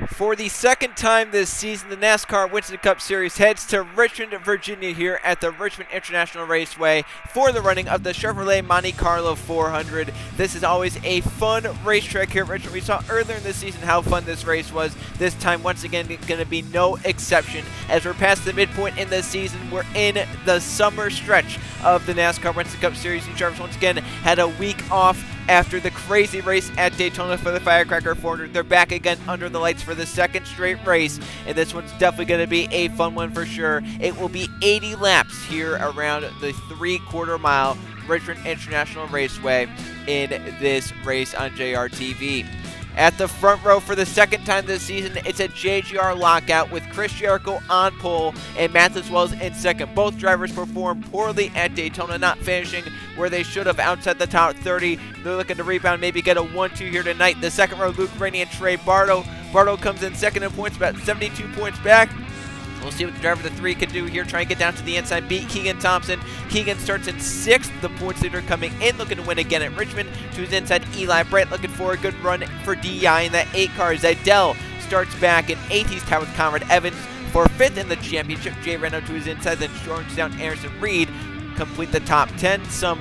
For the second time this season, the NASCAR Winston Cup Series heads to Richmond, Virginia here at the Richmond International Raceway for the running of the Chevrolet Monte Carlo 400. This is always a fun racetrack here at Richmond. We saw earlier in the season how fun this race was. This time, once again, going to be no exception. As we're past the midpoint in the season, we're in the summer stretch of the NASCAR Winston Cup Series. New drivers once again had a week off after the crazy race at Daytona for the Firecracker 400. They're back again under the lights for the second straight race, and this one's definitely going to be a fun one for sure. It will be 80 laps here around the 3/4 mile Richmond International Raceway in this race on JRTV. At the front row for the second time this season, it's a JGR lockout with Chris Jericho on pole and Matheus Wells in second. Both drivers performed poorly at Daytona, not finishing where they should have outside the top 30. They're looking to rebound, maybe get a 1-2 here tonight. The second row, Luke Rainey and Trey Bardo. Bardo comes in second in points, about 72 points back. We'll see what the driver of the 3 can do here. Try and get down to the inside, beat Keegan Thompson. Keegan starts in 6th. The points leader coming in, looking to win again at Richmond. To his inside, Eli Brett looking for a good run for DI in that 8 car. Zidell starts back in 8th. He's tied with Conrad Evans for 5th in the championship. Jay Reno to his inside, then George down Anderson Reed complete the top 10. Some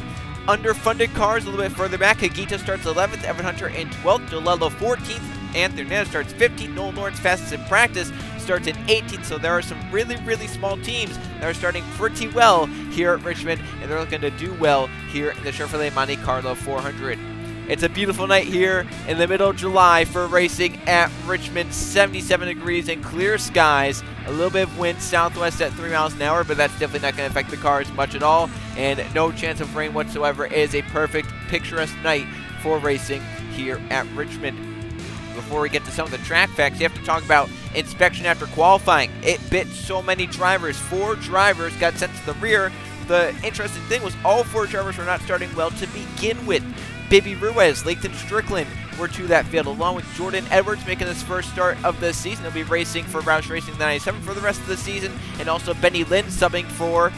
underfunded cars a little bit further back. Higuita starts 11th, Evan Hunter in 12th, DeLello 14th, Anthony Hernandez starts 15th, Nolan Lawrence fastest in practice starts in 18th, so there are some really small teams that are starting pretty well here at Richmond, and they're looking to do well here in the Chevrolet Monte Carlo 400. It's a beautiful night here in the middle of July for racing at Richmond. 77 degrees and clear skies. A little bit of wind southwest at 3 miles an hour, but that's definitely not going to affect the cars much at all. And no chance of rain whatsoever. It is a perfect, picturesque night for racing here at Richmond. Before we get to some of the track facts, you have to talk about inspection after qualifying. It bit so many drivers. 4 drivers got sent to the rear. The interesting thing was all 4 drivers were not starting well to begin with. Baby Ruiz, Lathan Strickland were 2 that failed, along with Jordan Edwards making his first start of the season. He'll be racing for Roush Racing the 97 for the rest of the season, and also Benny Lynn subbing for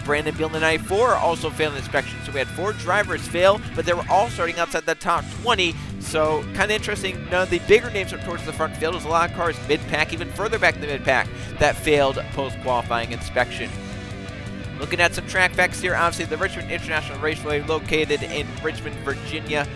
Brandon Beal in the 94, also failed inspection. So we had 4 drivers fail, but they were all starting outside the top 20. So kind of interesting, none of the bigger names up towards the front field. There's a lot of cars mid-pack, even further back in the mid-pack, that failed post-qualifying inspection. Looking at some track facts here, obviously the Richmond International Raceway located in Richmond, Virginia.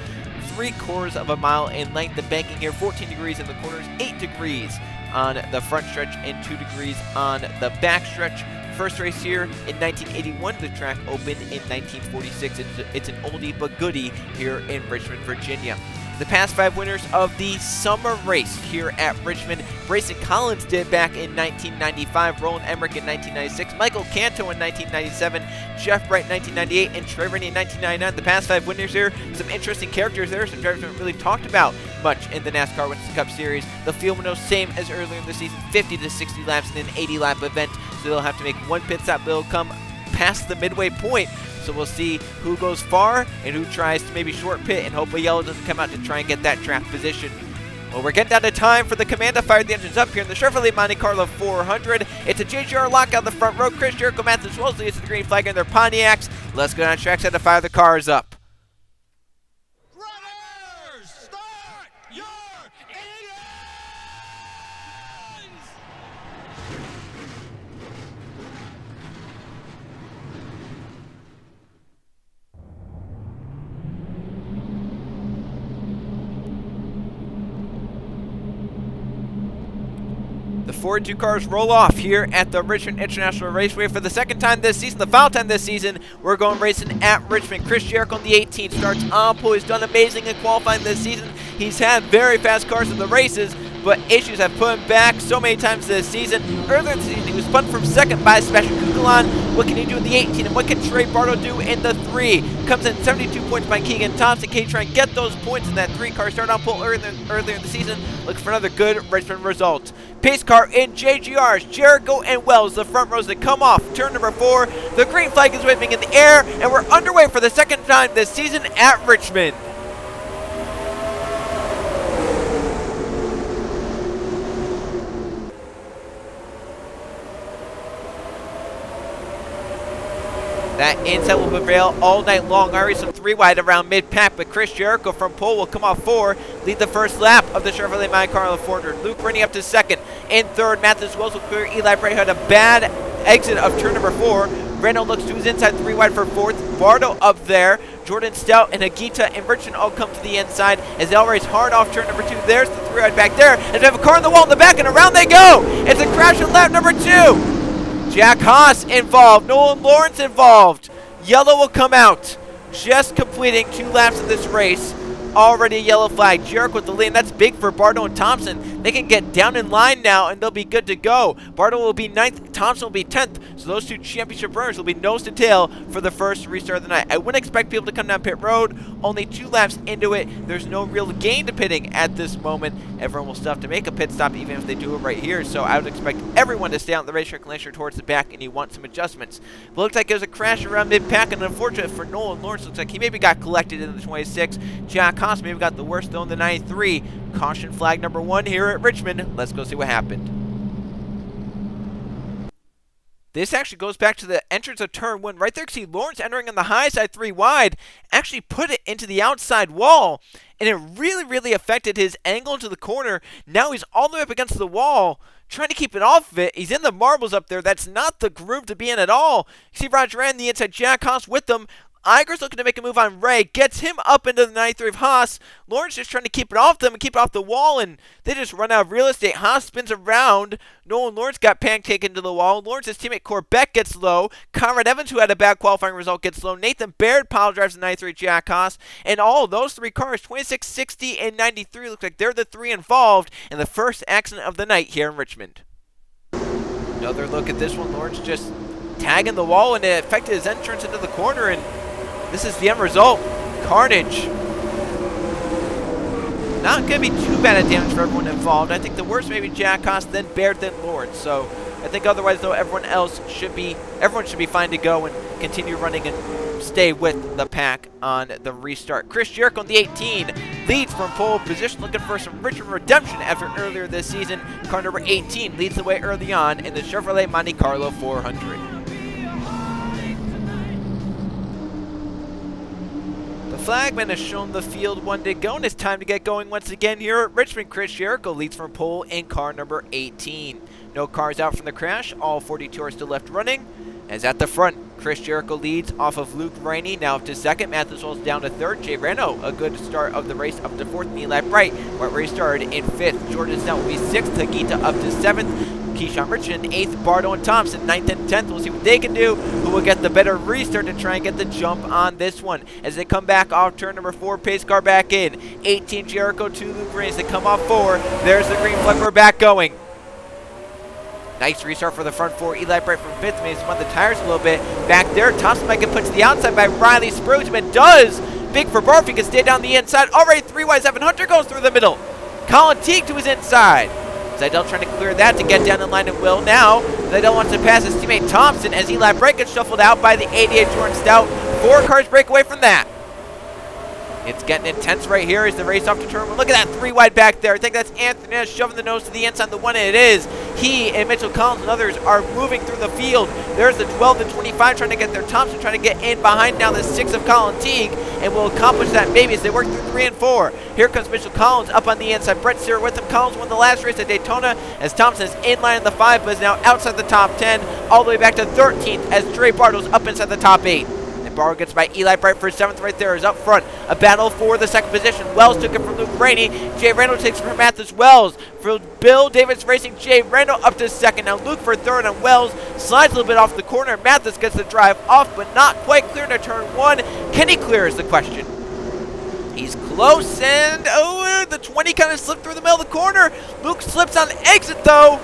3/4 mile in length. The banking here, 14 degrees in the corners, 8 degrees on the front stretch, and 2 degrees on the back stretch. First race here in 1981. The track opened in 1946. It's an oldie but goodie here in Richmond, Virginia. The past 5 winners of the summer race here at Richmond. Brayson Collins did back in 1995, Roland Emmerich in 1996, Michael Canto in 1997, Jeff Bright in 1998, and Trey Rainey in 1999. The past 5 winners here, some interesting characters there, some drivers haven't really talked about much in the NASCAR Winston Cup Series. The field window same as earlier in the season, 50 to 60 laps in an 80-lap event, so they'll have to make 1 pit stop. They'll come past the midway point. So we'll see who goes far and who tries to maybe short pit, and hopefully yellow doesn't come out to try and get that track position. Well, we're getting down to time for the command to fire the engines up here in the Chevrolet Monte Carlo 400. It's a JGR lockout the front row. Chris Jericho, Matheus Wells leads the green flag in their Pontiacs. Let's go down track side to fire the cars up. Runners, start your engines! The 4-2 cars roll off here at the Richmond International Raceway for the second time this season. The final time this season, we're going racing at Richmond. Chris Jericho on the 18 starts on pole. He's done amazing in qualifying this season. He's had very fast cars in the races, but issues have put him back so many times this season. Earlier this season, he was spun from second by Sebastian Kukulon. What can he do in the 18, and what can Trey Bardo do in the 3? Comes in 72 points by Keegan Thompson. Can he try and get those points in that 3-car start on pole earlier in the season? Looking for another good Richmond result. Pace car in JGRs, Jericho and Wells, the front rows that come off. Turn number 4, the green flag is waving in the air, and we're underway for the second time this season at Richmond. That inside will prevail all night long. Already some 3 wide around mid-pack, but Chris Jericho from pole will come off 4, lead the first lap of the Chevrolet Monte Carlo 400. Luke running up to 2nd. In 3rd, Matheus Wells will clear Eli Bray, had a bad exit of turn number 4. Renault looks to his inside, 3 wide for 4th. Bardo up there. Jordan Stout and Hagita and Richmond all come to the inside as they all race hard off turn number 2. There's the 3 wide back there. And they have a car in the wall in the back, and around they go. It's a crash on lap number 2. Jack Haas involved, Nolan Lawrence involved. Yellow will come out. Just completing 2 laps of this race. Already a yellow flag. Jericho with the lead. That's big for Bardo and Thompson. They can get down in line now and they'll be good to go. Bardo will be 9th. Thompson will be 10th. So those 2 championship runners will be nose to tail for the first restart of the night. I wouldn't expect people to come down pit road. Only 2 laps into it. There's no real gain to pitting at this moment. Everyone will still have to make a pit stop even if they do it right here. So I would expect everyone to stay on the racetrack unless you're towards the back and you want some adjustments. But it looks like there's a crash around mid-pack, and unfortunate for Nolan Lawrence, looks like he maybe got collected in the 26. Jack Haas maybe got the worst though in the 93. Caution flag number 1 here at Richmond. Let's go see what happened. This actually goes back to the entrance of turn 1. Right there, you can see Lawrence entering on the high side 3 wide, actually put it into the outside wall, and it really affected his angle into the corner. Now he's all the way up against the wall, trying to keep it off of it. He's in the marbles up there. That's not the groove to be in at all. You see Roger Rand, the inside, Jack Haas with them. Iger's looking to make a move on Ray, gets him up into the 93 of Haas. Lawrence just trying to keep it off them and keep it off the wall, and they just run out of real estate. Haas spins around. Nolan Lawrence got pancaked into the wall. Lawrence's teammate Corbett gets low. Conrad Evans, who had a bad qualifying result, gets low. Nathan Baird pile drives the 93 Jack Haas. And all those 3 cars, 26, 60, and 93, look like they're the 3 involved in the first accident of the night here in Richmond. Another look at this one. Lawrence just tagging the wall, and it affected his entrance into the corner, and this is the end result. Carnage. Not going to be too bad a damage for everyone involved. I think the worst maybe Jack Haas, then Baird, then Lawrence. So I think otherwise, though, everyone should be fine to go and continue running and stay with the pack on the restart. Chris Jericho on the 18 leads from pole position, looking for some Richmond redemption after earlier this season. Car number 18 leads the way early on in the Chevrolet Monte Carlo 400. Flagman has shown the field 1 to go, and it's time to get going once again here at Richmond. Chris Jericho leads from pole in car number 18. No cars out from the crash. All 42 are still left running. As at the front, Chris Jericho leads off of Luke Rainey, now up to 2nd. Matheus Wells down to 3rd. Jay Reno, a good start of the race, up to 4th. Eli Bright, where race started in 5th. Jordan Snell will be 6th. Hagita up to 7th. Keyshawn Richmond, 8th, Bardo and Thompson, 9th and 10th. We'll see what they can do, who will get the better restart to try and get the jump on this one. As they come back off turn number 4, pace car back in. 18 Jericho, 2 Luke Rains. They come off 4. There's the green flag. We're back going. Nice restart for the front 4. Eli Bright from 5th. May spun the tires a little bit. Back there, Thompson might get put to the outside by Riley Sprugeman. Does. Big for Barf. He can stay down the inside. Already 3 wide. Evan Hunter goes through the middle. Colin Teague to his inside. Zidell trying to clear that to get down in line and will now. Zidell wants to pass his teammate Thompson as Eli Bright gets shuffled out by the 88 Jordan Stout. 4 cars break away from that. It's getting intense right here as the race off to turn 1. Look at that 3 wide back there. I think that's Anthony Nash shoving the nose to the inside. The 1 it is. He and Mitchell Collins and others are moving through the field. There's the 12 and 25 trying to get there. Thompson trying to get in behind now the 6 of Colin Teague, and will accomplish that maybe as they work through 3 and 4. Here comes Mitchell Collins up on the inside. Brett Sear with him. Collins won the last race at Daytona as Thompson is in line in the 5, but is now outside the top 10, all the way back to 13th as Dre Bartles up inside the top 8. Barrow gets by Eli Bright for 7th right there is up front. A battle for the 2nd position. Wells took it from Luke Rainey. Jay Randall takes it from Matheus Wells. For Bill Davis Racing, Jay Randall up to 2nd. Now Luke for 3rd, and Wells slides a little bit off the corner. Matheus gets the drive off, but not quite clear to turn 1. Can he clear is the question. He's close, and the 20 kind of slipped through the middle of the corner. Luke slips on the exit though.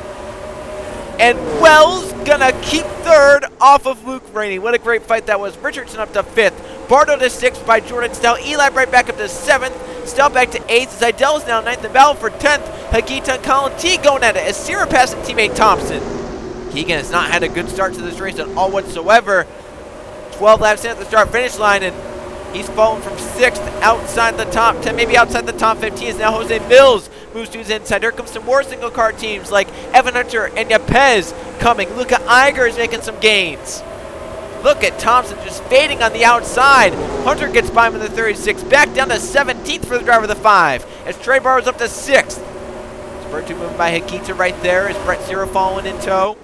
And Wells gonna keep 3rd off of Luke Rainey. What a great fight that was. Richardson up to 5th. Bardo to 6th by Jordan Stout. Eli Bright back up to 7th. Stout back to 8th. Zidell is now 9th in battle for 10th. Hagita and Colin Teague going at it as Sierra passing teammate Thompson. Keegan has not had a good start to this race at all whatsoever. 12 laps in at the start-finish line, and he's fallen from 6th outside the top 10, maybe outside the top 15. Is now Jose Mills moves to his inside. Here comes some more single car teams like Evan Hunter and Yepez coming. Luca Iger is making some gains. Look at Thompson just fading on the outside. Hunter gets by him in the 36. Back down to 17th for the driver of the 5. As Trey Barrow's up to 6th. Spur 2 moving by Hikita right there as Brett Zero following in tow.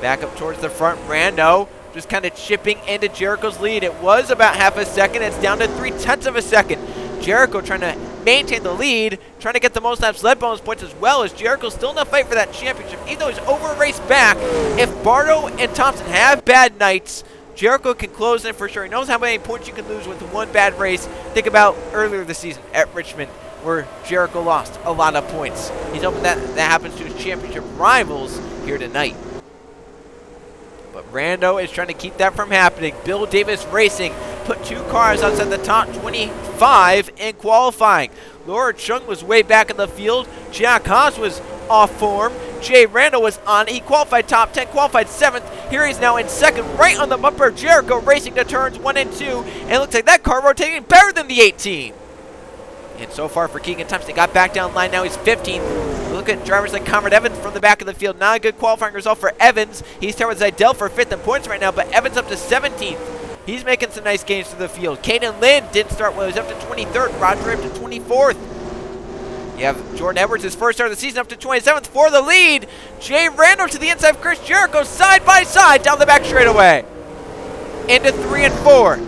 Back up towards the front. Rando just kind of chipping into Jericho's lead. It was about half a second. It's down to 3/10 of a second. Jericho trying to maintain the lead, trying to get the most laps led bonus points as well, as Jericho's still in the fight for that championship, even though he's over a race back. If Bardo and Thompson have bad nights, Jericho can close in for sure. He knows how many points you can lose with one bad race. Think about earlier this season at Richmond, where Jericho lost a lot of points. He's hoping that happens to his championship rivals here tonight. But Rando is trying to keep that from happening. Bill Davis Racing put 2 cars outside the top 25 in qualifying. Laura Chung was way back in the field. Jack Haas was off form. Jay Rando was on. He qualified top 10, qualified 7th. Here he's now in 2nd, right on the bumper. Jericho racing to turns 1 and 2. And it looks like that car rotating better than the 18. And so far for Keegan Thompson, got back down line. Now he's 15th. Look at drivers like Conrad Evans from the back of the field. Not a good qualifying result for Evans. He's tied with Zidell for 5th in points right now, but Evans up to 17th. He's making some nice gains through the field. Caden Lynn didn't start well. He's up to 23rd. Roger up to 24th. You have Jordan Edwards, his first start of the season, up to 27th for the lead. Jay Randall to the inside of Chris Jericho, side by side down the back straightaway. Into 3 and 4.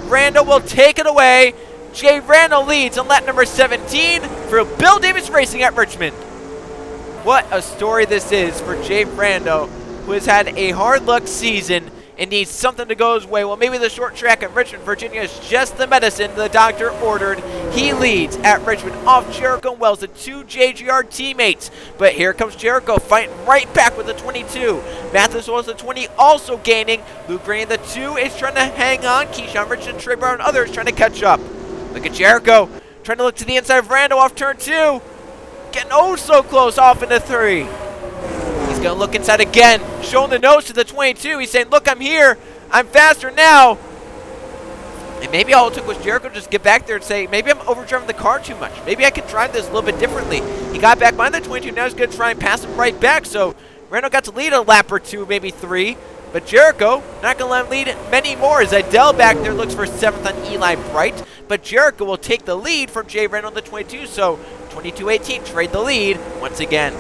Randall will take it away. Jay Randall leads on lap number 17 for Bill Davis Racing at Richmond. What a story this is for Jay Randall, who has had a hard luck season and needs something to go his way. Well, maybe the short track at Richmond, Virginia is just the medicine the doctor ordered. He leads at Richmond off Jericho and Wells, the 2 JGR teammates. But here comes Jericho fighting right back with the 22. Mathis was the 20, also gaining. Luke Green, the 2, is trying to hang on. Keyshawn Richardson, Trey Brown, and others trying to catch up. Look at Jericho trying to look to the inside of Rando off turn 2. Getting oh so close off into 3. He's going to look inside again, showing the nose to the 22. He's saying, look, I'm here. I'm faster now. And maybe all it took was Jericho just get back there and say, maybe I'm overdriving the car too much. Maybe I can drive this a little bit differently. He got back behind the 22. Now he's going to try and pass him right back. So Rando got to lead a lap or 2, maybe 3. But Jericho not going to let him lead many more as Idell back there looks for 7th on Eli Bright. But Jericho will take the lead from Jay Randall on the 22. So 22-18 trade the lead once again.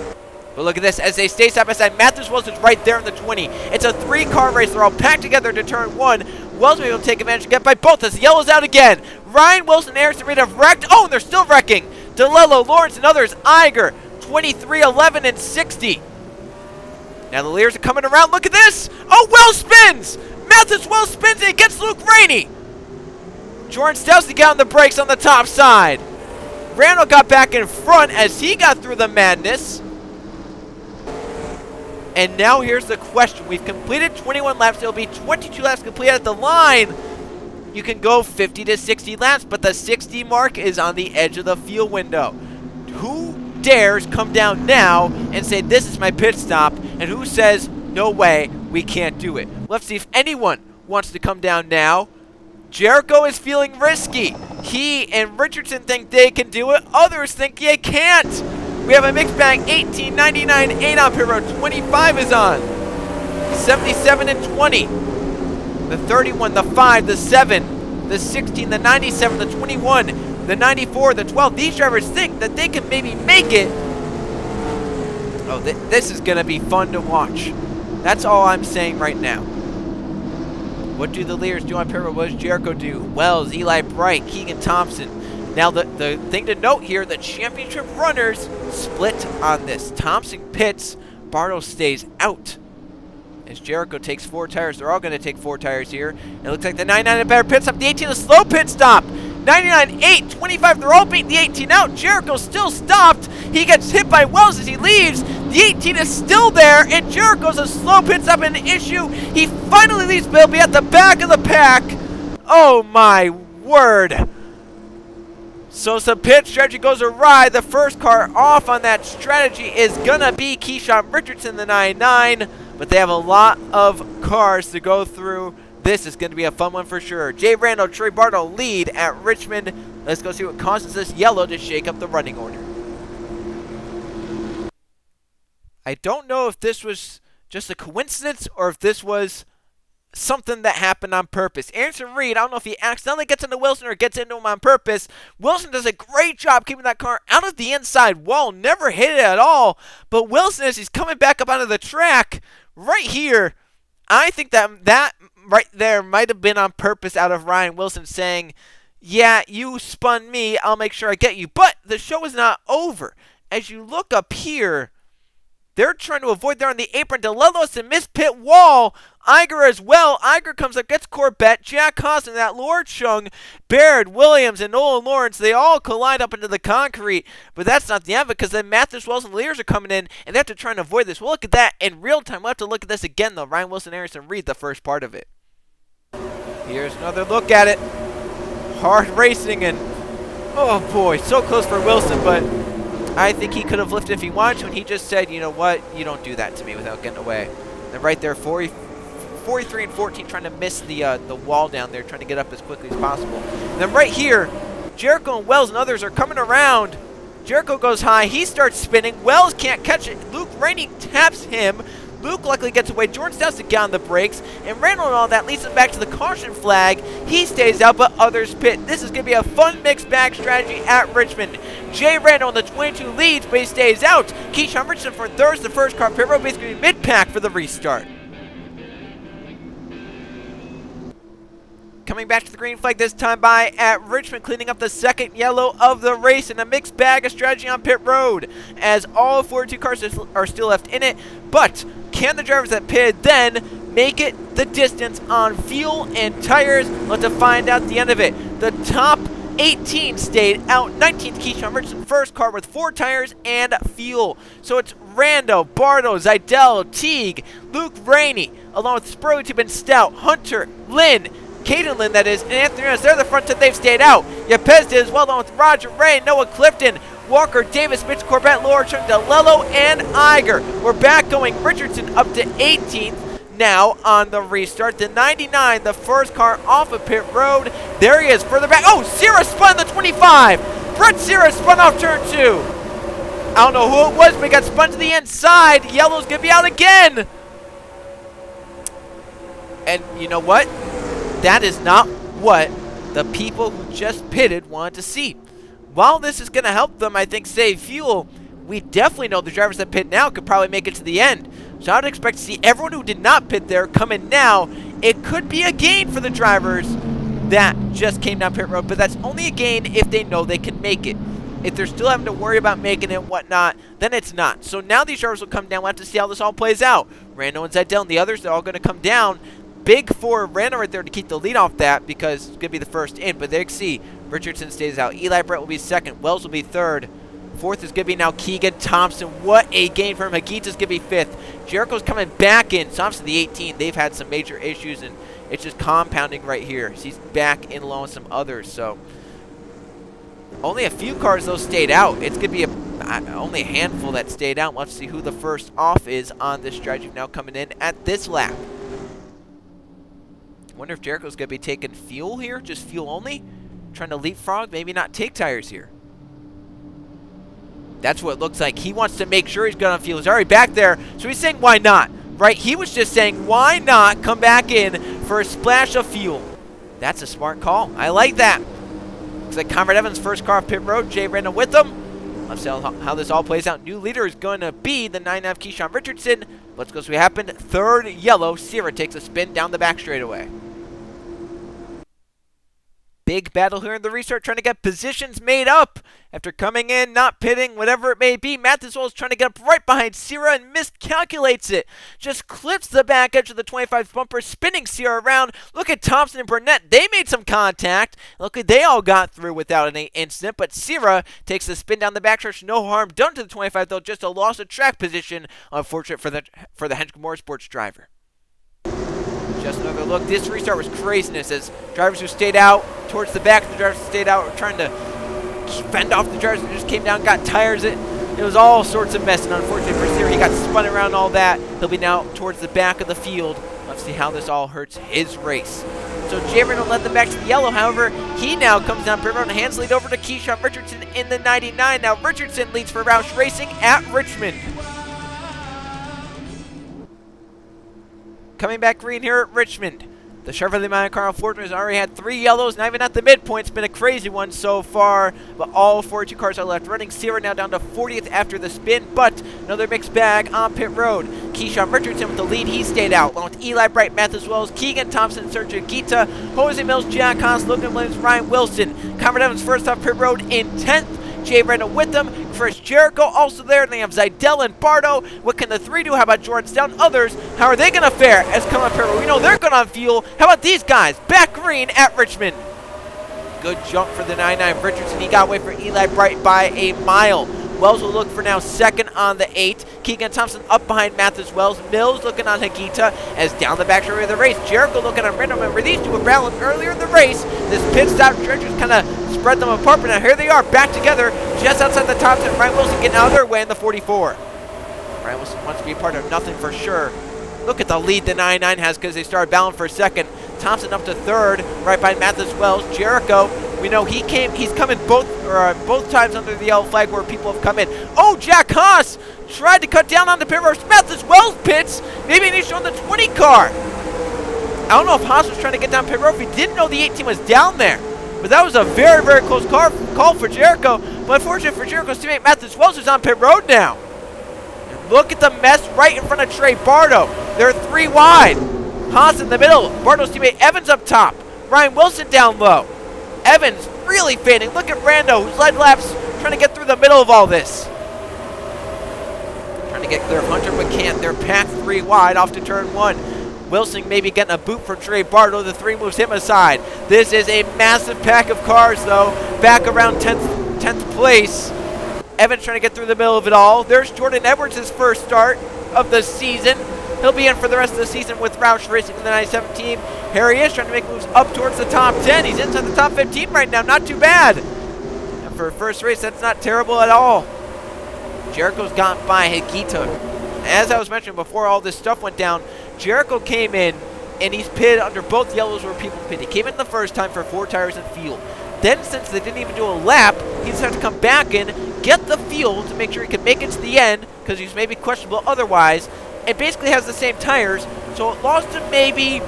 But look at this as they stay side by side. Mathis Wilson's right there in the 20. It's a 3-car race. They're all packed together to turn 1. Wells may be able to take advantage and get by both as the yellow's out again. Ryan Wilson and Erickson Reed have wrecked. Oh, and they're still wrecking. DeLello, Lawrence, and others. Iger, 23, 11, and 60. Now the Lears are coming around. Look at this. Oh, Wells spins. Mathis Wells spins and gets Luke Rainey. Jordan Stousey got on the brakes on the top side. Randall got back in front as he got through the madness. And now here's the question. We've completed 21 laps. There'll be 22 laps completed at the line. You can go 50 to 60 laps, but the 60 mark is on the edge of the fuel window. Who dares come down now and say, this is my pit stop, and who says, no way, we can't do it? Let's see if anyone wants to come down now. Jericho is feeling risky. He and Richardson think they can do it. Others think they can't. We have a mixed bag, 1899, 8 on pit road, 25 is on. 77 and 20. The 31, the 5, the 7, the 16, the 97, the 21, the 94, the 12. These drivers think that they can maybe make it. Oh, this is going to be fun to watch. That's all I'm saying right now. What do the leaders do on pit road? What does Jericho do? Wells, Eli Bright, Keegan Thompson. Now, the thing to note here, the championship runners split on this. Thompson pits, Bardo stays out. As Jericho takes 4 tires, they're all going to take 4 tires here. It looks like the 99 and better pit stop, the 18 a slow pit stop. 99, 8, 25, they're all beating the 18 out. Jericho still stopped. He gets hit by Wells as he leaves. The 18 is still there, and Jericho's a slow pit stop an issue. He finally leaves Bilby at the back of the pack. Oh my word. So some pit strategy goes awry. The first car off on that strategy is going to be Keyshawn Richardson, the 99. But they have a lot of cars to go through. This is going to be a fun one for sure. Jay Randall, Trey Bardo lead at Richmond. Let's go see what causes this yellow to shake up the running order. I don't know if this was just a coincidence or if this was something that happened on purpose. Anderson Reed, I don't know if he accidentally gets into Wilson or gets into him on purpose. Wilson does a great job keeping that car out of the inside wall, never hit it at all. But Wilson, as he's coming back up onto the track, right here, I think that right there might have been on purpose out of Ryan Wilson saying, yeah, you spun me, I'll make sure I get you. But the show is not over. As you look up here, they're trying to avoid there on the apron. DeLellos and miss pit wall. Iger as well. Iger comes up, gets Corbett, Jack Haas, and that Lord Chung, Baird, Williams, and Nolan Lawrence. They all collide up into the concrete. But that's not the end because then Mathis, Wells, and Lears are coming in, and they have to try and avoid this. We'll look at that in real time. We'll have to look at this again, though. Ryan Wilson, Anderson Reed, the first part of it. Here's another look at it. Hard racing, and oh boy, so close for Wilson, but I think he could have lifted if he wanted to, and he just said, you know what, you don't do that to me without getting away. And right there, 43 and 14 trying to miss the wall down there, trying to get up as quickly as possible. And then right here, Jericho and Wells and others are coming around. Jericho goes high, he starts spinning, Wells can't catch it, Luke Rainey taps him. Luke luckily gets away. Jordan Stouts to get on the brakes. And Randall and all that leads him back to the caution flag. He stays out, but others pit. This is going to be a fun mixed bag strategy at Richmond. Jay Randall in the 22 leads, but he stays out. Keyshawn Richardson for third, the first car pit road, basically mid-pack for the restart. Coming back to the green flag this time by at Richmond, cleaning up the second yellow of the race in a mixed bag of strategy on pit road, as all 42 cars are still left in it. But can the drivers that pitted then make it the distance on fuel and tires? Let's find out at the end of it. The top 18 stayed out. 19th, Keyshawn Richardson, first car with 4 tires and fuel. So it's Rando, Bardo, Zidell, Teague, Luke Rainey, along with Spurley, Tube, and Stout, Hunter, Lynn, Caden Lynn, that is, and Anthony Reyes. They're the front that they've stayed out. Yepez did as well, along with Roger Ray, Noah Clifton, Walker, Davis, Mitch Corbett, Laura Chung, DeLello, and Iger. We're back going Richardson up to 18th now on the restart. The 99, the first car off of pit road. There he is, further back. Oh, Sierra spun the 25. Brett Sierra spun off turn 2. I don't know who it was, but he got spun to the inside. Yellow's going to be out again. And you know what? That is not what the people who just pitted wanted to see. While this is going to help them, I think, save fuel, we definitely know the drivers that pit now could probably make it to the end. So I would expect to see everyone who did not pit there come in now. It could be a gain for the drivers that just came down pit road, but that's only a gain if they know they can make it. If they're still having to worry about making it and whatnot, then it's not. So now these drivers will come down. We'll have to see how this all plays out. Rando and Zidell and the others, they're all going to come down. Big for Randall right there to keep the lead off that because it's going to be the first in. But they see Richardson stays out. Eli Brett will be second. Wells will be third. Fourth is going to be now Keegan Thompson. What a gain for him. Hagita's going to be fifth. Jericho's coming back in. Thompson the 18. They've had some major issues, and it's just compounding right here. He's back in along with some others. So only a few cars, though, stayed out. It's going to be only a handful that stayed out. Let's see who the first off is on this strategy now coming in at this lap. Wonder if Jericho's going to be taking fuel here, just fuel only, trying to leapfrog, maybe not take tires here. That's what it looks like. He wants to make sure he's good on fuel. He's already back there, so he's saying why not, right? He was just saying why not come back in for a splash of fuel. That's a smart call. I like that. Looks like Conrad Evans, first car off pit road. Jay Randall with them. Let's see how this all plays out. New leader is going to be the 9F Keyshawn Richardson. Let's go see what happened. Third yellow. Sierra takes a spin down the back straightaway. Big battle here in the restart, trying to get positions made up after coming in, not pitting, whatever it may be. Mathis is trying to get up right behind Sierra and miscalculates it. Just clips the back edge of the 25 bumper, spinning Sierra around. Look at Thompson and Burnett. They made some contact. Luckily, they all got through without any incident, but Sierra takes the spin down the backstretch. No harm done to the 25, though. Just a loss of track position. Unfortunate for the Henschke Motorsports driver. Just another look. This restart was craziness as drivers who stayed out towards the back, the drivers who stayed out were trying to fend off the drivers who just came down, got tires. It was all sorts of mess, and unfortunately for Sierra, he got spun around all that. He'll be now towards the back of the field. Let's see how this all hurts his race. So Jay Randall led them back to the yellow. However, he now comes down pit road and hands lead over to Keyshawn Richardson in the 99. Now Richardson leads for Roush Racing at Richmond. coming back green here at Richmond. The Chevrolet Monte Carlo 400 has already had 3 yellows, not even at the midpoint. It's been a crazy one so far, but all 42 cars are left running. Sierra now down to 40th after the spin, but another mixed bag on pit road. Keyshawn Richardson with the lead, he stayed out, along with Eli Bright, Mathis Wells, Keegan Thompson, Sergio Gita, Jose Mills, Jack Haas, Logan Williams, Ryan Wilson. Cameron Evans first off pit road in 10th. Jay Randall with them. Chris Jericho also there. They have Zidell and Bardo. What can the 3 do? How about Jordan Down? Others, how are they going to fare as come up here? We know they're good on fuel. How about these guys? Back green at Richmond. Good jump for the 99. Richardson, he got away for Eli Bright by a mile. Wells will look for now second on the 8. Keegan Thompson up behind Mathis Wells. Mills looking on Hagita as down the back straight of the race. Jericho looking on Randall. Remember, these two were battling earlier in the race. This pit stop just kind of spread them apart, but now here they are back together just outside the top 10. Ryan Wilson getting out of their way in the 44. Ryan Wilson wants to be a part of nothing for sure. Look at the lead the 99 has because they started battling for second. Thompson up to third, right by Mathis Wells. Jericho, we know he's coming both times under the yellow flag where people have come in. Oh, Jack Haas tried to cut down on the pit road. Mathis Wells pits. Maybe he's showing the 20 car. I don't know if Haas was trying to get down pit road. If he didn't know the 18 was down there. But that was a very, very close call for Jericho. But unfortunately for Jericho's teammate Mathis Wells, who's on pit road now. And look at the mess right in front of Trey Bardo. They're 3 wide. Haas in the middle. Bardo's teammate Evans up top. Ryan Wilson down low. Evans really fading. Look at Rando, who's led laps, trying to get through the middle of all this. Trying to get clear of Hunter, but can't. They're packed 3 wide off to turn 1. Wilson maybe getting a boot from Trey Bardo. The 3 moves him aside. This is a massive pack of cars, though. Back around 10th place. Evans trying to get through the middle of it all. There's Jordan Edwards' his first start of the season. He'll be in for the rest of the season with Roush Racing in the 97 team. Here he is trying to make moves up towards the top 10. He's inside the top 15 right now. Not too bad. And for a first race, that's not terrible at all. Jericho's got by Hagita. As I was mentioning before all this stuff went down, Jericho came in and he's pitted under both yellows where people pit. He came in the first time for 4 tires and fuel. Then, since they didn't even do a lap, he decided to come back in, get the fuel to make sure he could make it to the end because he's maybe questionable otherwise. It basically has the same tires, so it lost him maybe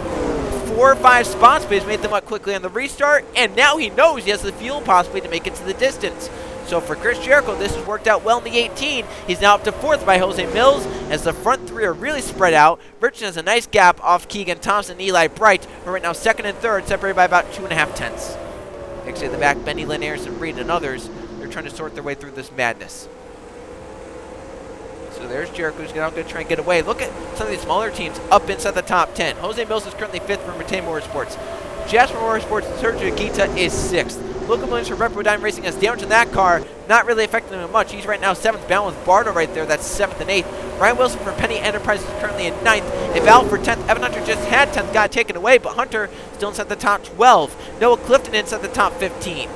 4 or 5 spots, but he's made them up quickly on the restart, and now he knows he has the fuel possibly to make it to the distance. So for Chris Jericho, this has worked out well in the 18. He's now up to 4th by Jose Mills, as the front 3 are really spread out. Richardson has a nice gap off Keegan Thompson and Eli Bright, who are right now 2nd and 3rd, separated by about 2.5 tenths. Actually, in the back, Benny, Lynn, Harrison, Reed, and others, they're trying to sort their way through this madness. So there's Jericho, who's going to try and get away. Look at some of these smaller teams up inside the top 10. Jose Mills is currently 5th for Monte Motorsports. Jasper Motorsports, Sergio Gita is 6th. Logan Williams for Reprodyne Racing has damage in that car, not really affecting him much. He's right now 7th, bound with Bardo right there. That's 7th and 8th. Ryan Wilson for Penny Enterprises is currently in 9th. A battle for 10th. Evan Hunter just had 10th, got taken away, but Hunter still inside the top 12. Noah Clifton inside the top 15.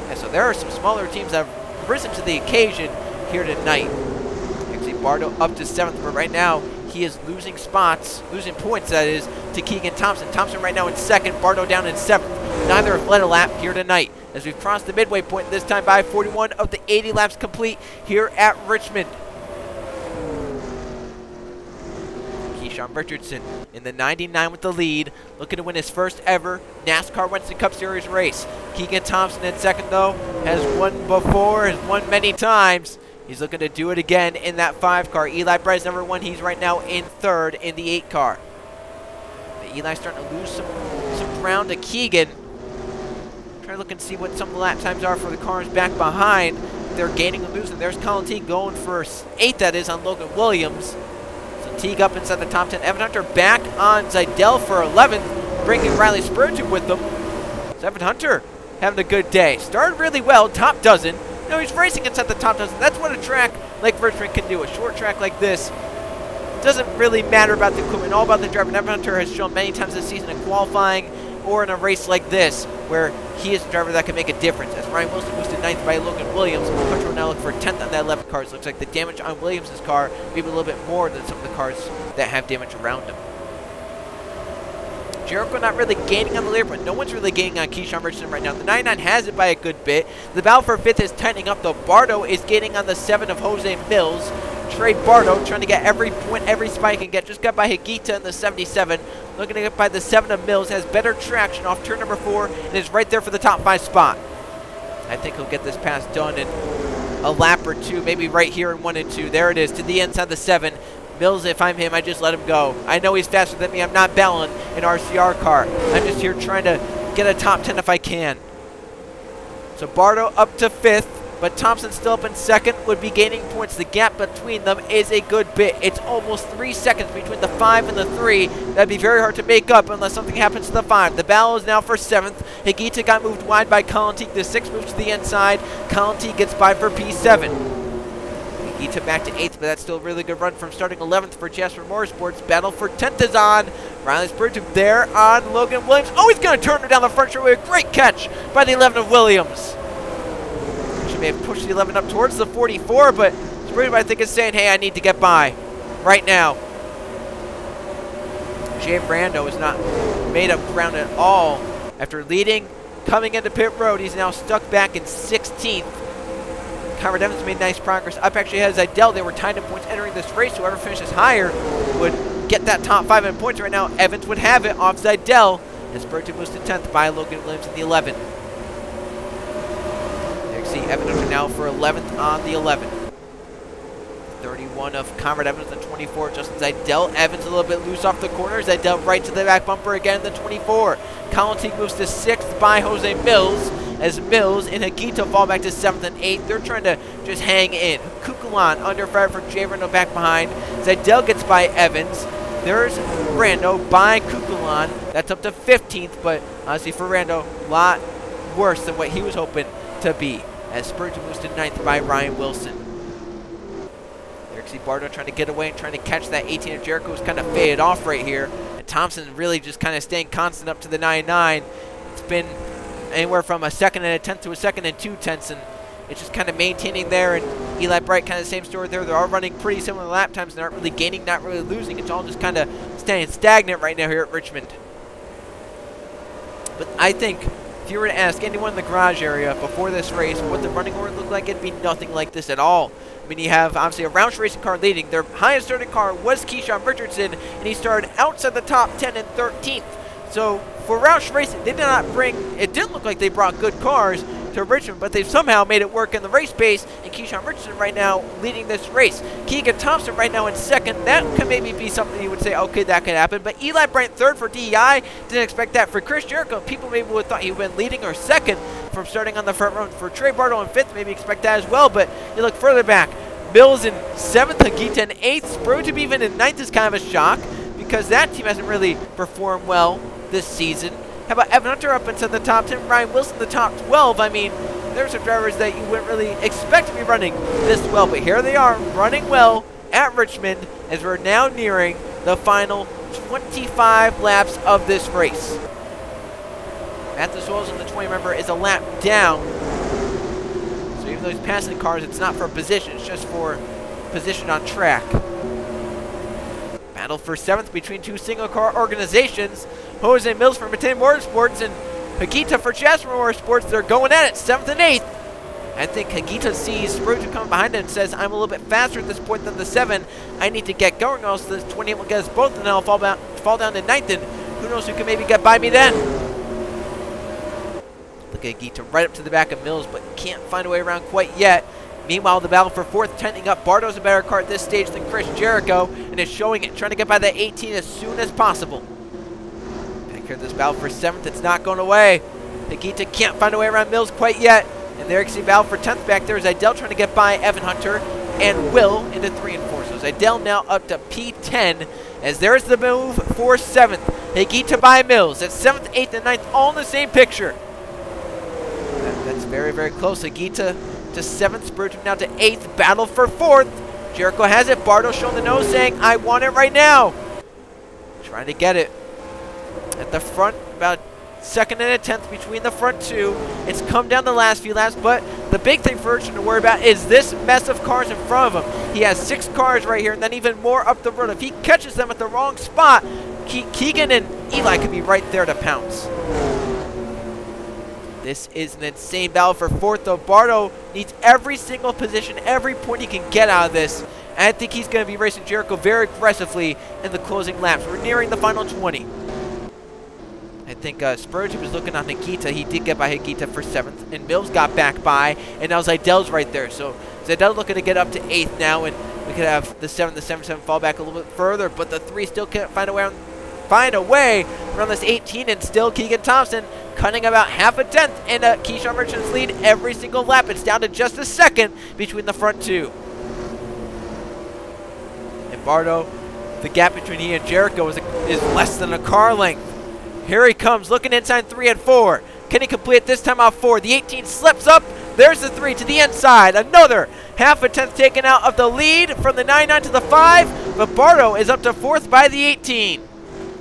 And so there are some smaller teams that have risen to the occasion here tonight. Bardo up to 7th, but right now he is losing points, that is, to Keegan Thompson. Thompson right now in 2nd, Bardo down in 7th. Neither have led a lap here tonight as we've crossed the midway point, this time by 41 of the 80 laps complete here at Richmond. Keyshawn Richardson in the 99 with the lead, looking to win his first ever NASCAR Winston Cup Series race. Keegan Thompson in 2nd, though, has won before, has won many times. He's looking to do it again in that 5 car. Eli Bright's number 1. He's right now in 3rd in the 8 car. But Eli's starting to lose some ground to Keegan. Trying to look and see what some of the lap times are for the cars back behind. They're gaining and losing. There's Colin Teague going for 8th, that is, on Logan Williams. So Teague up inside the top 10. Evan Hunter back on Zidell for 11th, bringing Riley Spurgeon with them. So Evan Hunter having a good day. Started really well, top dozen. No, he's racing inside the top dozen. That's what a track like Richmond can do. A short track like this doesn't really matter about the equipment, all about the driver. Evan Hunter has shown many times this season in qualifying or in a race like this where he is a driver that can make a difference. As Ryan Wilson moves to 9th by Logan Williams, Hunter will now look for 10th on that 11 car. Looks like the damage on Williams' car maybe a little bit more than some of the cars that have damage around him. Jericho not really gaining on the leader, but no one's really gaining on Keyshawn Richardson right now. The 99 has it by a good bit. The battle for 5th is tightening up, though. Bardo is gaining on the 7 of Jose Mills. Trey Bardo trying to get every point, every spot he can get. Just got by Higuita in the 77. Looking to get by the 7 of Mills. Has better traction off turn number 4 and is right there for the top 5 spot. I think he'll get this pass done in a lap or two, maybe right here in 1 and 2. There it is to the inside the 7. Mills, if I'm him, I just let him go. I know he's faster than me. I'm not battling an RCR car. I'm just here trying to get a top 10 if I can. So Bardo up to 5th, but Thompson still up in 2nd, would be gaining points. The gap between them is a good bit. It's almost 3 seconds between the 5 and the 3. That'd be very hard to make up unless something happens to the 5. The battle is now for 7th. Higuita got moved wide by Colin. The 6 moves to the inside. Colin gets by for P7. Higuita back to 8th, but that's still a really good run from starting 11th for Jasper Motorsports. Battle for 10th is on. Riley Spurgeon there on Logan Williams. Oh, he's going to turn her down the front straightaway. A great catch by the 11 of Williams. She may have pushed the 11 up towards the 44, but Spurgeon, I think, is saying, hey, I need to get by right now. Jay Brando has not made up ground at all. After leading, coming into pit road, he's now stuck back in 16th. Conrad Evans made nice progress. Up actually has Idell. They were tied in points entering this race. Whoever finishes higher would get that top 5 in points. Right now, Evans would have it off Idell. And Spurgeon moves to 10th by Logan Williams in the 11. There you see Evans now for 11th on the 11. 31 of Conrad Evans, the 24. Justin Idell. Evans a little bit loose off the corners. Idell right to the back bumper again, the 24. Colin Teague moves to 6th by Jose Mills, as Mills and Higuita fall back to 7th and 8th. They're trying to just hang in. Kukulan under fire for Jay Brando back behind. Zidell gets by Evans. There's Brando by Kukulan. That's up to 15th, but honestly for Brando, a lot worse than what he was hoping to be, as Spurgeon moves to 9th by Ryan Wilson. There you see Bardo trying to get away and trying to catch that 18 of Jericho, who's kind of faded off right here. And Thompson really just kind of staying constant up to the 9-9. It's been anywhere from a 2nd and a 10th to a 2nd and 2 tenths, and it's just kind of maintaining there. And Eli Bright, kind of the same story there. They're all running pretty similar lap times and aren't really gaining, not really losing. It's all just kind of staying stagnant right now here at Richmond. But I think if you were to ask anyone in the garage area before this race what the running order looked like, it'd be nothing like this at all. I mean, you have obviously a Roush Racing car leading. Their highest starting car was Keyshawn Richardson, and he started outside the top 10 and 13th. So for Roush Racing, they did not bring, it didn't look like they brought good cars to Richmond, but they've somehow made it work in the race pace, and Keyshawn Richardson right now leading this race. Keegan Thompson right now in 2nd. That could maybe be something you would say, okay, that could happen. But Eli Brandt 3rd for DEI, didn't expect that. For Chris Jericho, people maybe would have thought he would have been leading or 2nd from starting on the front row. For Trey Bardo in 5th, maybe expect that as well, but you look further back. Mills in 7th, Higuita in 8th, Spurgeon even in 9th is kind of a shock, because that team hasn't really performed well this season. How about Evan Hunter up into the top 10, Ryan Wilson the top 12? I mean, there's some drivers that you wouldn't really expect to be running this well, but here they are running well at Richmond as we're now nearing the final 25 laps of this race. Matthew Swells in the 20, remember, is a lap down. So even though he's passing cars, it's not for position, it's just for position on track. Battle for 7th between two single-car organizations. Jose Mills for Monte Motorsports and Higuita for Jasper Motorsports. They're going at it, 7th and 8th. I think Higuita sees Spurgeon coming behind him and says, I'm a little bit faster at this point than the 7. I need to get going, or else this 28 will get us both, and then I'll fall down to 9th, and who knows who can maybe get by me then. Look at Higuita right up to the back of Mills, but can't find a way around quite yet. Meanwhile, the battle for 4th, tightening up. Bardo's a better car at this stage than Chris Jericho, and is showing it, trying to get by the 18 as soon as possible. Back here, this battle for 7th, it's not going away. Higuita can't find a way around Mills quite yet. And there you can see battle for 10th back there is Idell trying to get by Evan Hunter and Will into 3 and 4. So Idell now up to P10, as there's the move for 7th. Higuita by Mills at 7th, 8th, and 9th, all in the same picture. That's very, very close. Higuita to 7th, Spurgeon now to 8th, battle for 4th. Jericho has it, Bardo showing the nose saying, I want it right now. Trying to get it. At the front, about 2nd and a 10th between the front two. It's come down the last few laps, but the big thing for Richmond to worry about is this mess of cars in front of him. He has 6 cars right here, and then even more up the road. If he catches them at the wrong spot, Keegan and Eli could be right there to pounce. This is an insane battle for 4th, though. Bardo needs every single position, every point he can get out of this. I think he's going to be racing Jericho very aggressively in the closing laps. We're nearing the final 20. I think Spurgeon was looking on Higuita. He did get by Higuita for 7th, and Mills got back by, and now Zidell's right there. So Zidell looking to get up to 8th now, and we could have the 7, the 7-7 fall back a little bit further, but the 3 still can't find a way around this 18, and still Keegan Thompson cutting about half a tenth in Keyshawn Richmond's lead every single lap. It's down to just a second between the front 2. And Bardo, the gap between he and Jericho is less than a car length. Here he comes, looking inside 3 and 4. Can he complete this time off 4? The 18 slips up. There's the 3 to the inside. Another half a tenth taken out of the lead from the 9-9 to the 5. But Bardo is up to 4th by the 18.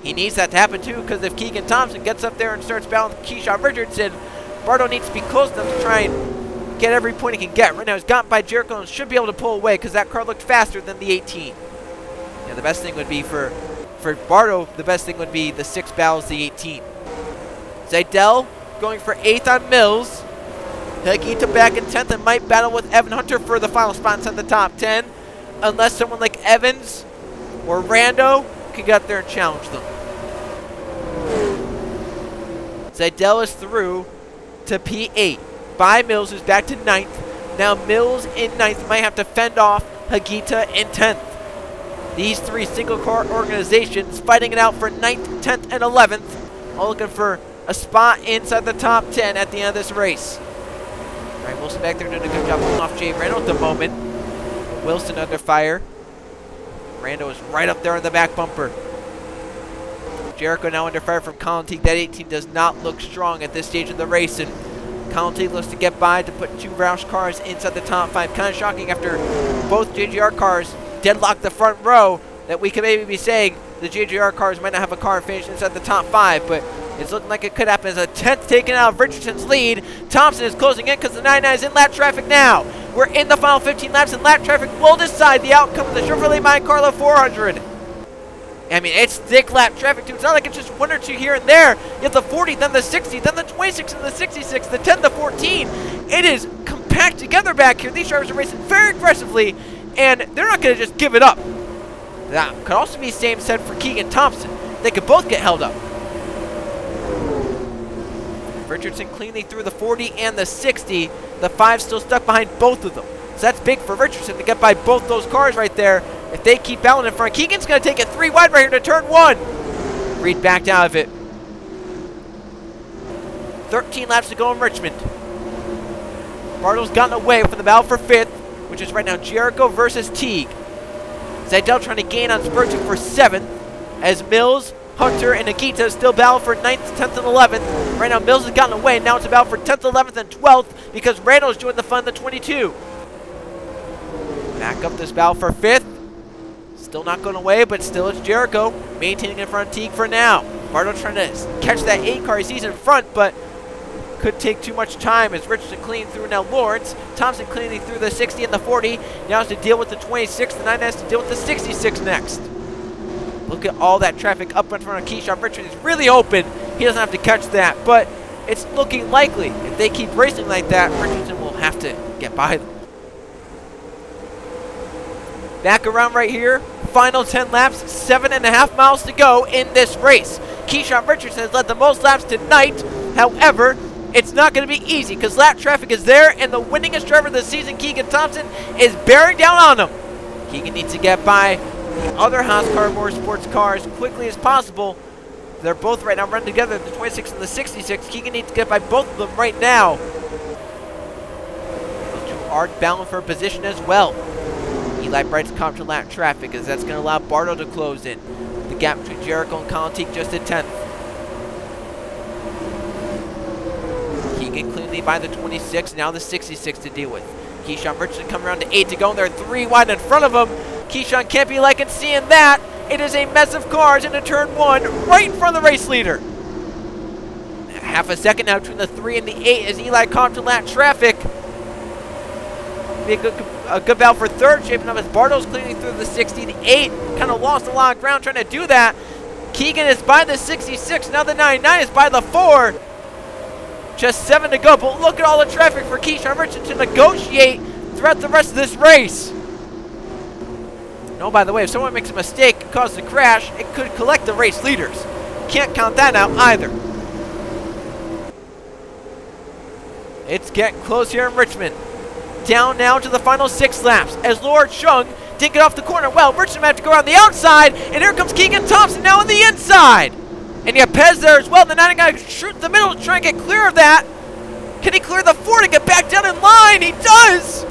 He needs that to happen too, because if Keegan Thompson gets up there and starts battling Keyshawn Richardson, Bardo needs to be close enough to try and get every point he can get. Right now he's gotten by Jericho and should be able to pull away because that car looked faster than the 18. Yeah, the best thing would be for Bardo, the best thing would be the 6 battles the 18. Zidell going for 8th on Mills. Higuita back in 10th and might battle with Evan Hunter for the final spot inside the top 10. Unless someone like Evans or Rando can get up there and challenge them. Zidell is through to P8 by Mills, who's back to 9th. Now Mills in 9th might have to fend off Higuita in 10th. These 3 single car organizations fighting it out for 9th, 10th, and 11th, all looking for a spot inside the top 10 at the end of this race. All right, Wilson back there doing a good job pulling off Jay Randall at the moment. Wilson under fire. Rando is right up there on the back bumper. Jericho now under fire from Colin Teague. That 18 does not look strong at this stage of the race, and Colin Teague looks to get by to put 2 Roush cars inside the top 5. Kind of shocking after both JGR cars deadlock the front row that we could maybe be saying the JGR cars might not have a car finish inside the top 5, but it's looking like it could happen as a 10th taken out of Richardson's lead. Thompson is closing in because the 9-9 is in lap traffic now. We're in the final 15 laps, and lap traffic will decide the outcome of the Chevrolet Monte Carlo 400. I mean, it's thick lap traffic, too. It's not like it's just 1 or 2 here and there. You have the 40, then the 60, then the 26, and the 66, the 10, the 14. It is compact together back here. These drivers are racing very aggressively, and they're not going to just give it up. That could also be same said for Keegan Thompson. They could both get held up. Richardson cleanly through the 40 and the 60. The 5 still stuck behind both of them. So that's big for Richardson to get by both those cars right there. If they keep battling in front, Keegan's going to take it 3 wide right here to turn 1. Reed backed out of it. 13 laps to go in Richmond. Bartle's gotten away from the battle for 5th, which is right now Jericho versus Teague. Zidell trying to gain on Spurgeon for 7th, as Mills, Hunter, and Higuita still battle for 9th, 10th, and 11th. Right now, Mills has gotten away. Now it's a battle for 10th, 11th, and 12th because Randall's joined the fun, the 22. Back up this battle for 5th. Still not going away, but still it's Jericho maintaining in front of Teague for now. Bardo trying to catch that 8 car. He's in front, but could take too much time as Richardson clean through now Lawrence. Thompson cleaning through the 60 and the 40. Now has to deal with the 26. The 9 has to deal with the 66 next. Look at all that traffic up in front of Keyshawn Richardson. He's really open. He doesn't have to catch that, but it's looking likely. If they keep racing like that, Richardson will have to get by them. Back around right here. Final 10 laps, 7.5 miles to go in this race. Keyshawn Richardson has led the most laps tonight. However, it's not going to be easy because lap traffic is there, and the winningest driver of the season, Keegan Thompson, is bearing down on him. Keegan needs to get by the other Haas Car Motorsports cars as quickly as possible. They're both right now running together, the 26 and the 66. Keegan needs to get by both of them right now. Those 2 are battling for a position as well. Eli Bright's caught to lap traffic as that's going to allow Bardo to close in. The gap between Jericho and Colin Teague just at 10th. Keegan cleanly by the 26, now the 66 to deal with. Keyshawn Richardson coming around to 8 to go, and they're 3 wide in front of him. Keyshawn can't be liking seeing that. It is a mess of cars into turn 1, right in front of the race leader. Half a second now between the 3 and the 8 as Eli caught to lap traffic. Be a good battle for 3rd, shaping up as Bardo's cleaning through the 60. The 8 kind of lost a lot of ground trying to do that. Keegan is by the 66, now the 99 is by the 4. Just 7 to go, but look at all the traffic for Keyshawn Richardson to negotiate throughout the rest of this race. No, by the way, if someone makes a mistake and causes a crash, it could collect the race leaders. Can't count that out either. It's getting close here in Richmond. Down now to the final 6 laps as Lord Chung didn't get off the corner well. Richmond might have to go around the outside, and here comes Keegan Thompson now on the inside. And you have Pez there as well. The 9 got to shoot the middle to try and get clear of that. Can he clear the 4 to get back down in line? He does!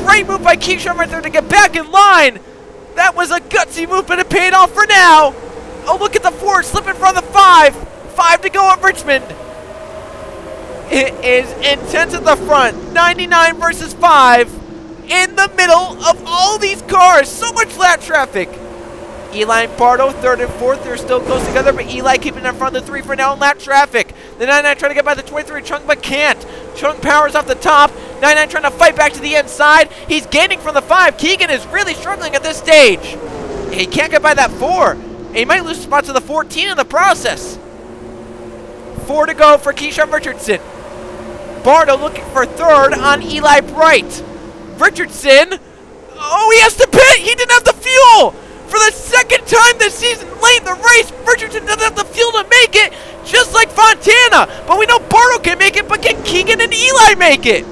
Great move by Keyshawn right there to get back in line. That was a gutsy move, but it paid off for now. Oh, look at the 4 slipping from the 5. 5 to go at Richmond. It is intense at the front. 99 versus 5. In the middle of all these cars. So much lap traffic. Eli and Bardo, 3rd and 4th. They're still close together, but Eli keeping in front of the 3 for now in lap traffic. The 99 trying to get by the 23 Chung, but can't. Chung powers off the top. 99 trying to fight back to the inside. He's gaining from the 5. Keegan is really struggling at this stage. He can't get by that 4. And he might lose spots to the 14 in the process. 4 to go for Keyshawn Richardson. Bardo looking for 3rd on Eli Bright. Richardson, oh, he has to pit. He didn't have the fuel. For the 2nd time this season, late in the race, Richardson doesn't have the fuel to make it, just like Fontana. But we know Bardo can make it, but can Keegan and Eli make it?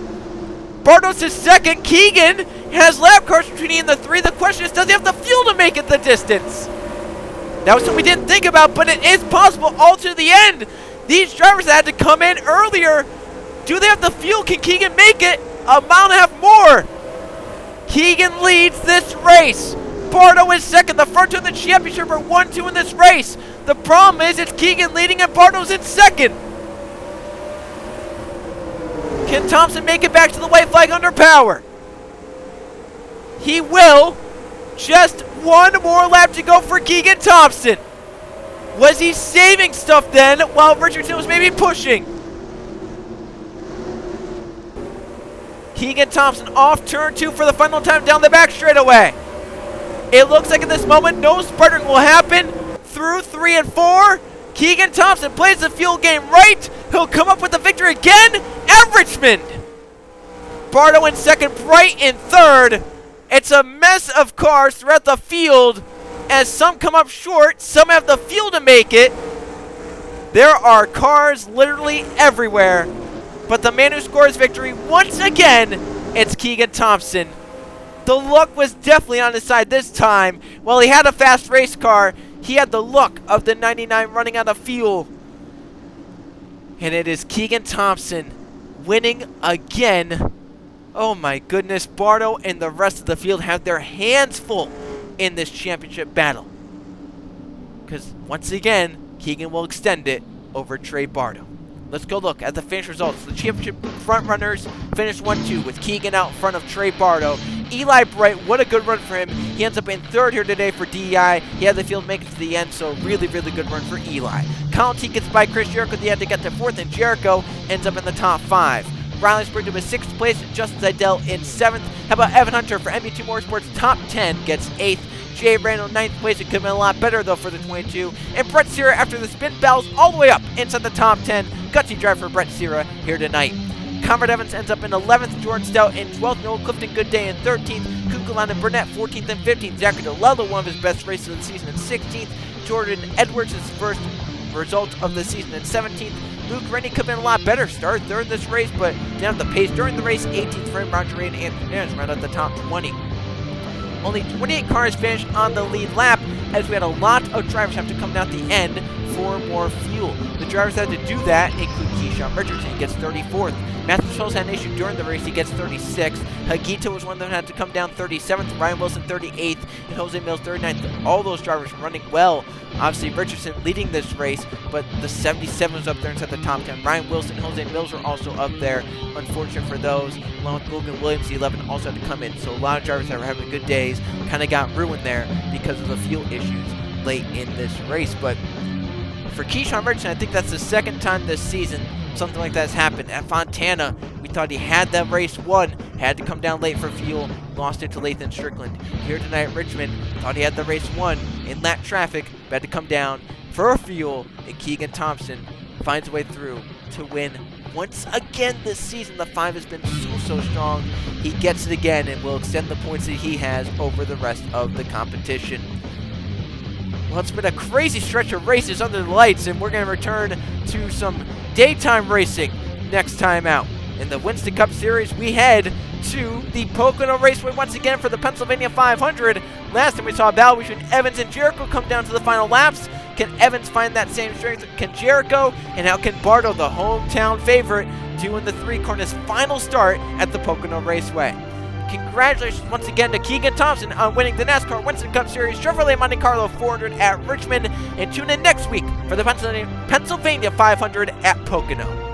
Bardo's his 2nd. Keegan has lap cars between he and the 3. The question is, does he have the fuel to make it the distance? That was something we didn't think about, but it is possible all to the end. These drivers had to come in earlier. Do they have the fuel? Can Keegan make it? A mile and a half more. Keegan leads this race. Bardo is 2nd. The front two in the championship are 1-2 in this race. The problem is it's Keegan leading and Bardo's in 2nd. Can Thompson make it back to the white flag under power? He will. Just 1 more lap to go for Keegan Thompson. Was he saving stuff then while Richardson was maybe pushing? Keegan Thompson off turn 2 for the final time down the back straightaway. It looks like at this moment no sputtering will happen through 3 and 4. Keegan Thompson plays the fuel game right. He'll come up with the victory again at Richmond. Bardo in 2nd, Bright in 3rd. It's a mess of cars throughout the field as some come up short, some have the fuel to make it. There are cars literally everywhere. But the man who scores victory once again, it's Keegan Thompson. The luck was definitely on his side this time. While he had a fast race car, he had the luck of the 99 running out of fuel. And it is Keegan Thompson winning again. Oh my goodness, Bardo and the rest of the field have their hands full in this championship battle. Because once again, Keegan will extend it over Trey Bardo. Let's go look at the finish results. The championship front runners finished 1-2 with Keegan out in front of Trey Bardo. Eli Bright, what a good run for him. He ends up in 3rd here today for DEI. He had the field make it to the end, so really, really good run for Eli. Conti gets by Chris Jericho. He had to get to 4th, and Jericho ends up in the top 5. Riley Sprint to 6th place, Justin Zidell in 7th. How about Evan Hunter for MB2 Motorsports? Top 10 gets 8th. Jay Randall 9th place. It could have been a lot better though for the 22. And Brett Sierra after the spin battles all the way up inside the top 10. Gutsy drive for Brett Sierra here tonight. Conrad Evans ends up in 11th. Jordan Stout in 12th. Noel Clifton Goodday in 13th. Kukulana and Burnett 14th and 15th. Zachary DeLello, one of his best races of the season, in 16th. Jordan Edwards, his first result of the season, in 17th. Luke Rennie could have been a lot better. Started 3rd in this race, but didn't have the pace during the race. 18th for him. Roger Ray and Anthony Nairns round out the top 20. Only 28 cars finished on the lead lap, as we had a lot of drivers have to come down at the end for more fuel. The drivers that had to do that include Keyshawn Richardson, he gets 34th. Matthew Schultz had an issue during the race, he gets 36th. Hagito was one that had to come down 37th. Ryan Wilson 38th, and Jose Mills 39th. All those drivers running well. Obviously Richardson leading this race, but the 77 was up there inside the top 10. Ryan Wilson and Jose Mills were also up there. Unfortunate for those. Along with Logan Williams, the 11 also had to come in. So a lot of drivers that were having good days kind of got ruined there because of the fuel issues late in this race. But for Keyshawn Richardson, I think that's the 2nd time this season something like that has happened. At Fontana, we thought he had that race won, had to come down late for fuel, lost it to Lathan Strickland. Here tonight at Richmond, thought he had the race won in lap traffic, but had to come down for fuel, and Keegan Thompson finds a way through to win once again this season. The 5 has been so strong. He gets it again and will extend the points that he has over the rest of the competition. Well, it's been a crazy stretch of races under the lights, and we're going to return to some daytime racing next time out. In the Winston Cup Series, we head to the Pocono Raceway once again for the Pennsylvania 500. Last time we saw a battle between Evans and Jericho come down to the final laps. Can Evans find that same strength? Can Jericho? And how can Bardo, the hometown favorite, do in the 3 corners final start at the Pocono Raceway? Congratulations once again to Keegan Thompson on winning the NASCAR Winston Cup Series Chevrolet Monte Carlo 400 at Richmond. And tune in next week for the Pennsylvania 500 at Pocono.